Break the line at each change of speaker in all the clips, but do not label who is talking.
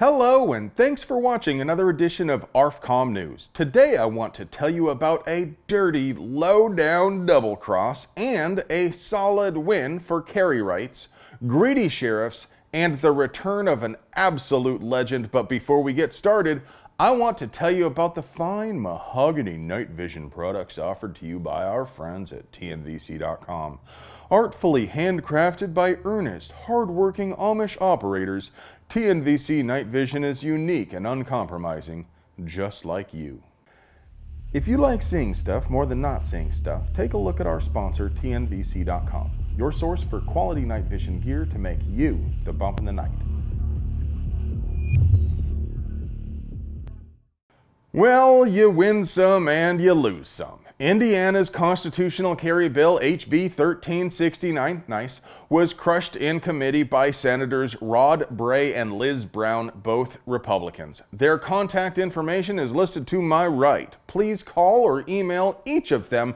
Hello and thanks for watching another edition of ARFCOM News. Today I want to tell you about a dirty, low-down double cross and a solid win for carry rights, greedy sheriffs, and the return of an absolute legend. But before we get started, I want to tell you about the fine mahogany night vision products offered to you by our friends at TNVC.com. Artfully handcrafted by earnest, hard-working Amish operators, TNVC night vision is unique and uncompromising, just like you. If you like seeing stuff more than not seeing stuff, take a look at our sponsor, TNVC.com, your source for quality night vision gear to make you the bump in the night. Well, you win some and you lose some. Indiana's constitutional carry bill, HB 1369, nice, was crushed in committee by Senators Rod Bray and Liz Brown, both Republicans. Their contact information is listed to my right. Please call or email each of them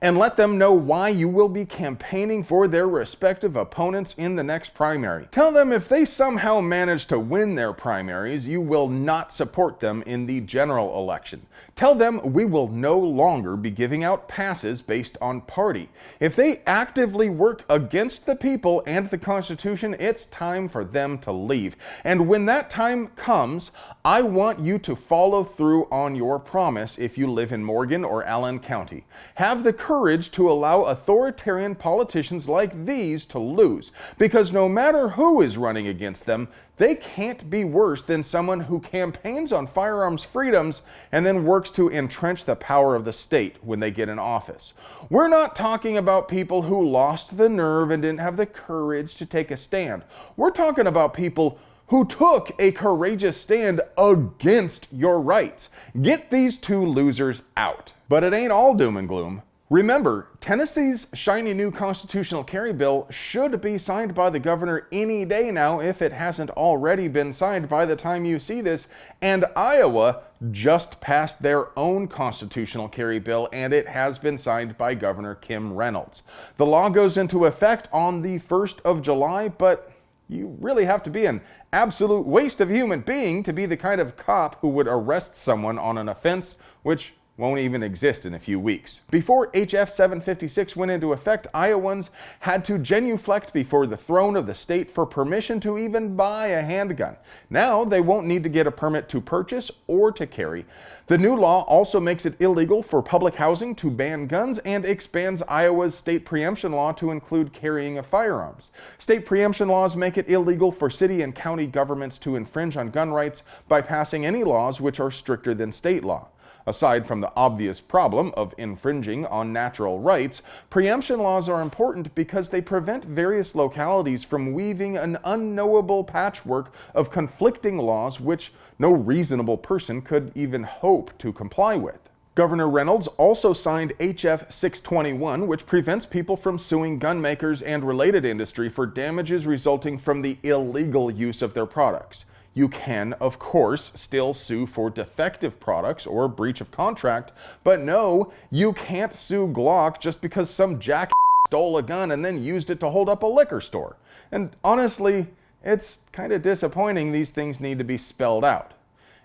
and let them know why you will be campaigning for their respective opponents in the next primary. Tell them if they somehow manage to win their primaries, you will not support them in the general election. Tell them we will no longer be giving out passes based on party. If they actively work against the people and the Constitution, it's time for them to leave. And when that time comes, I want you to follow through on your promise if you live in Morgan or Allen County. Have the courage to allow authoritarian politicians like these to lose, because no matter who is running against them, they can't be worse than someone who campaigns on firearms freedoms and then works to entrench the power of the state when they get in office. We're not talking about people who lost the nerve and didn't have the courage to take a stand. We're talking about people who took a courageous stand against your rights. Get these two losers out. But it ain't all doom and gloom. Remember, Tennessee's shiny new constitutional carry bill should be signed by the governor any day now if it hasn't already been signed by the time you see this, and Iowa just passed their own constitutional carry bill and it has been signed by Governor Kim Reynolds. The law goes into effect on the 1st of July, but you really have to be an absolute waste of human being to be the kind of cop who would arrest someone on an offense which won't even exist in a few weeks. Before HF 756 went into effect, Iowans had to genuflect before the throne of the state for permission to even buy a handgun. Now they won't need to get a permit to purchase or to carry. The new law also makes it illegal for public housing to ban guns and expands Iowa's state preemption law to include carrying of firearms. State preemption laws make it illegal for city and county governments to infringe on gun rights by passing any laws which are stricter than state law. Aside from the obvious problem of infringing on natural rights, preemption laws are important because they prevent various localities from weaving an unknowable patchwork of conflicting laws which no reasonable person could even hope to comply with. Governor Reynolds also signed HF 621, which prevents people from suing gun makers and related industry for damages resulting from the illegal use of their products. You can, of course, still sue for defective products or breach of contract, but no, you can't sue Glock just because some jack stole a gun and then used it to hold up a liquor store. And honestly, it's kind of disappointing these things need to be spelled out.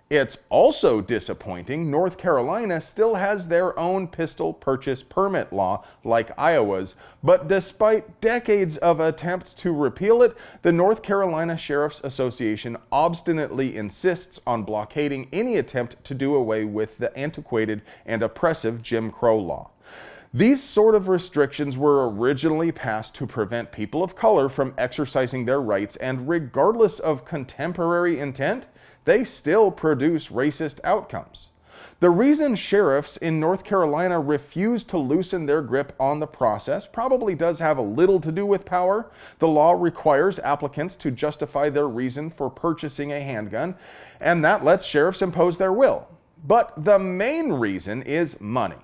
It's also disappointing North Carolina still has their own pistol purchase permit law like Iowa's, but despite decades of attempts to repeal it, the North Carolina Sheriff's Association obstinately insists on blockading any attempt to do away with the antiquated and oppressive Jim Crow law. These sort of restrictions were originally passed to prevent people of color from exercising their rights, and regardless of contemporary intent, they still produce racist outcomes. The reason sheriffs in North Carolina refuse to loosen their grip on the process probably does have a little to do with power. The law requires applicants to justify their reason for purchasing a handgun, and that lets sheriffs impose their will. But the main reason is money.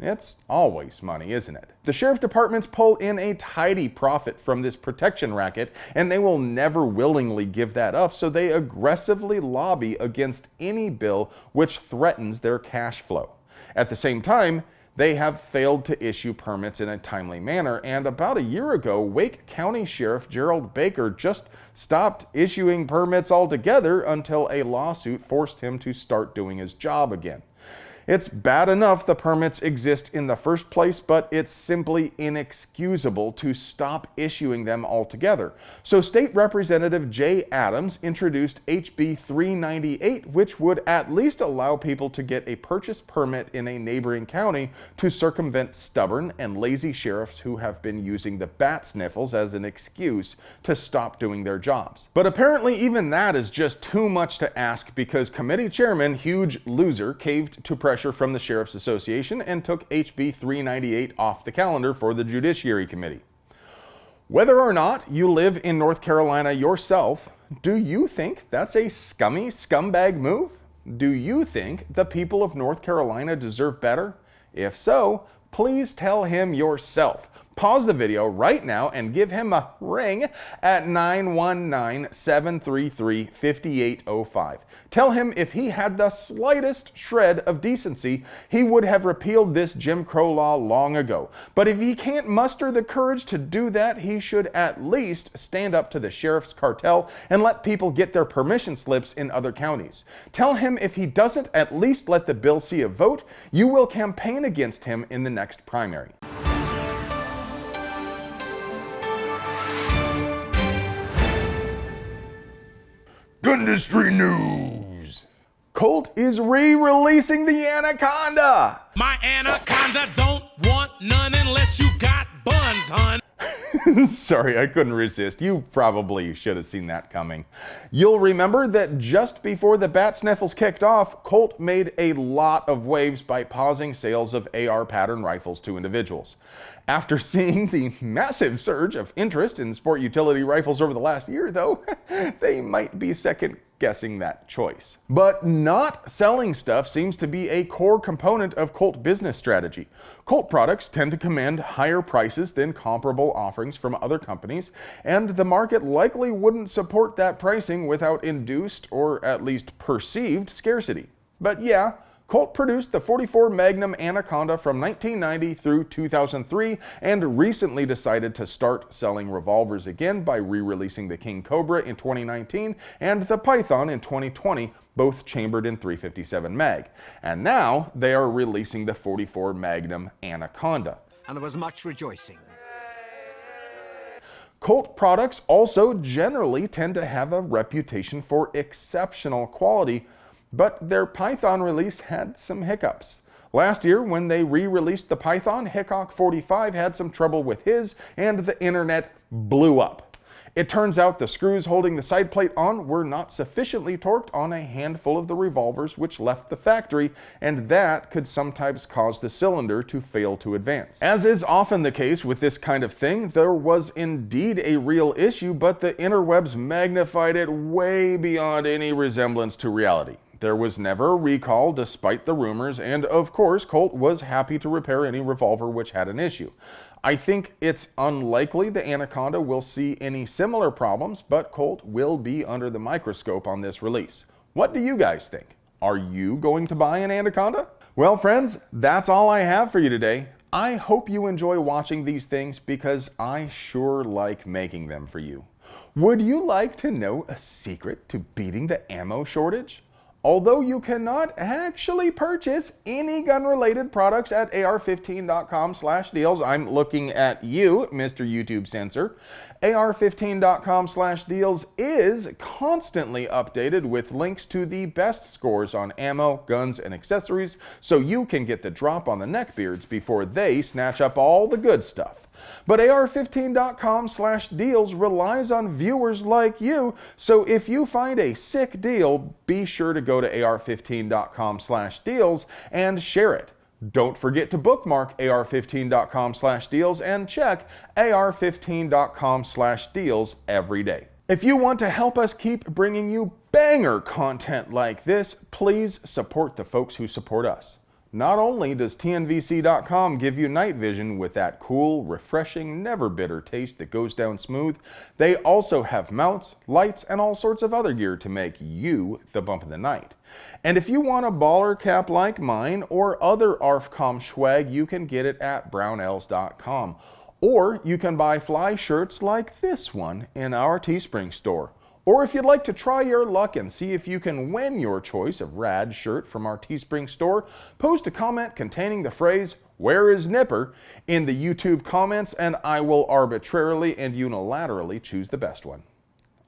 It's always money, isn't it? The sheriff departments pull in a tidy profit from this protection racket, and they will never willingly give that up, so they aggressively lobby against any bill which threatens their cash flow. At the same time, they have failed to issue permits in a timely manner, and about a year ago, Wake County Sheriff Gerald Baker just stopped issuing permits altogether until a lawsuit forced him to start doing his job again. It's bad enough the permits exist in the first place, but it's simply inexcusable to stop issuing them altogether. So State Representative Jay Adams introduced HB 398, which would at least allow people to get a purchase permit in a neighboring county to circumvent stubborn and lazy sheriffs who have been using the bat sniffles as an excuse to stop doing their jobs. But apparently even that is just too much to ask, because Committee Chairman Huge Loser caved to pressure from the Sheriff's Association and took HB 398 off the calendar for the Judiciary Committee. Whether or not you live in North Carolina yourself, do you think that's a scummy scumbag move? Do you think the people of North Carolina deserve better? If so, please tell him yourself. Pause the video right now and give him a ring at 919-733-5805. Tell him if he had the slightest shred of decency, he would have repealed this Jim Crow law long ago. But if he can't muster the courage to do that, he should at least stand up to the sheriff's cartel and let people get their permission slips in other counties. Tell him if he doesn't at least let the bill see a vote, you will campaign against him in the next primary. Industry news. Colt is re-releasing the Anaconda.
My Anaconda don't want none unless you got buns, hun.
Sorry, I couldn't resist. You probably should have seen that coming. You'll remember that just before the bat sniffles kicked off, Colt made a lot of waves by pausing sales of AR pattern rifles to individuals. After seeing the massive surge of interest in sport utility rifles over the last year, though, they might be second-guessing that choice. But not selling stuff seems to be a core component of Colt business strategy. Colt products tend to command higher prices than comparable offerings from other companies, and the market likely wouldn't support that pricing without induced, or at least perceived, scarcity. But yeah, Colt produced the .44 Magnum Anaconda from 1990 through 2003 and recently decided to start selling revolvers again by re-releasing the King Cobra in 2019 and the Python in 2020, both chambered in .357 mag. And now they are releasing the .44 Magnum Anaconda.
And there was much rejoicing.
Colt products also generally tend to have a reputation for exceptional quality, but their Python release had some hiccups. Last year, when they re-released the Python, Hickok 45 had some trouble with his, and the internet blew up. It turns out the screws holding the side plate on were not sufficiently torqued on a handful of the revolvers which left the factory, and that could sometimes cause the cylinder to fail to advance. As is often the case with this kind of thing, there was indeed a real issue, but the interwebs magnified it way beyond any resemblance to reality. There was never a recall despite the rumors, and of course Colt was happy to repair any revolver which had an issue. I think it's unlikely the Anaconda will see any similar problems, but Colt will be under the microscope on this release. What do you guys think? Are you going to buy an Anaconda? Well, friends, that's all I have for you today. I hope you enjoy watching these things because I sure like making them for you. Would you like to know a secret to beating the ammo shortage? Although you cannot actually purchase any gun-related products at AR15.com/deals, I'm looking at you, Mr. YouTube Censor. AR15.com/deals is constantly updated with links to the best scores on ammo, guns, and accessories, so you can get the drop on the neckbeards before they snatch up all the good stuff. But AR15.com/deals relies on viewers like you, so if you find a sick deal, be sure to go to AR15.com/deals and share it. Don't forget to bookmark AR15.com/deals and check AR15.com/deals every day. If you want to help us keep bringing you banger content like this, please support the folks who support us. Not only does TNVC.com give you night vision with that cool, refreshing, never bitter taste that goes down smooth, they also have mounts, lights, and all sorts of other gear to make you the bump of the night. And if you want a baller cap like mine or other ARFCOM swag, you can get it at brownells.com. Or you can buy fly shirts like this one in our Teespring store. Or if you'd like to try your luck and see if you can win your choice of rad shirt from our Teespring store, post a comment containing the phrase, "Where is Nipper?" in the YouTube comments, and I will arbitrarily and unilaterally choose the best one.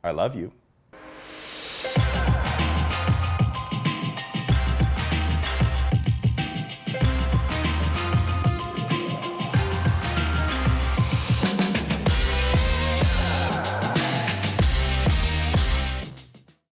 I love you.